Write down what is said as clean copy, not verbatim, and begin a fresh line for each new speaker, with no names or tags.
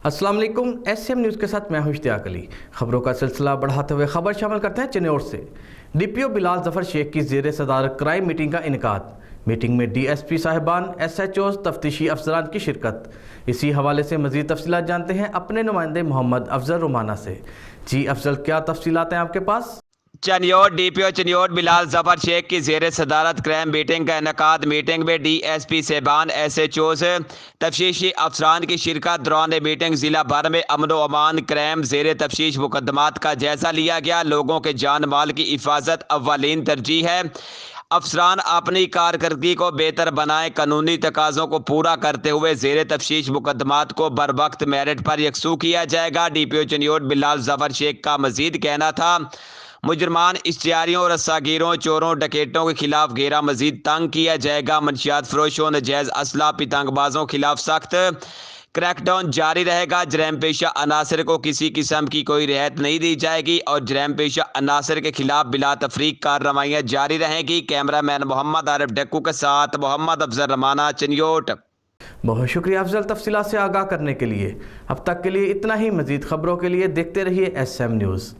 अस्सलाम वालेकुम। SM news के साथ मैं हूं इश्तियाक अली। खबरों का सिलसिला बढ़ाते हुए खबर शामिल करते हैं चिन्नौर से। डीपीओ बिलाल जफर शेख की ज़ेर सदारत क्राइम मीटिंग का इनेकाद। मीटिंग में डीएसपी साहिबान, एसएचओ, तफ्तीशी अफसरान की शिरकत। इसी हवाले से मज़ीद तफसीलात जानते हैं अपने नुमाइंदे मोहम्मद अफजल रोमाना से। जी अफजल, क्या तफसीलात हैं आपके पास?
चनियोट डीपीओ चनियोट बिलाल जफर शेख की ज़ेर सदारत क्राइम मीटिंग का इनेकाद। मीटिंग में डीएसपी साहिबान, एसएचओ, तफ्तीशी अफसरान की शिरकत। दौरान मीटिंग ज़िला भर में अमन व अमान, क्राइम, ज़ेर तफ्तीश मुकदमात का जायज़ा लिया गया। लोगों के जान माल की हिफाजत अव्वलीन तरजीह है। अफसरान अपनी कारकर्दगी को बेहतर बनाएं। कानूनी तकाज़ों को पूरा करते हुए ज़ेर तफ्तीश मुकदमात को बर वक्त मेरिट पर यकसू किया जाएगा। डीपीओ चनियोट बिलाल जफर शेख का मजीद कहना था, मुजरमान, इश्तिहारियों, रस्सागीरों, चोरों, डकैतों के खिलाफ घेरा मजीद तंग किया जाएगा। मनशियात फरोशों, नजायज़ असला, पतंगबाजों के खिलाफ सख्त क्रैकडाउन जारी रहेगा। जरैम पेशा अनासर को किसी किस्म की कोई रियायत नहीं दी जाएगी और जरैम पेशा अनासर के खिलाफ बिला तफरीक कार्रवाइयाँ जारी रहेंगी। कैमरामैन मोहम्मद आरिफ डक्कू के साथ मोहम्मद अफजल रमाना, चनियोट।
बहुत शुक्रिया अफजल, तफसीलात से आगाह करने के लिए। अब तक के लिए इतना ही। मज़ीद खबरों के लिए देखते रहिए एसएम न्यूज़।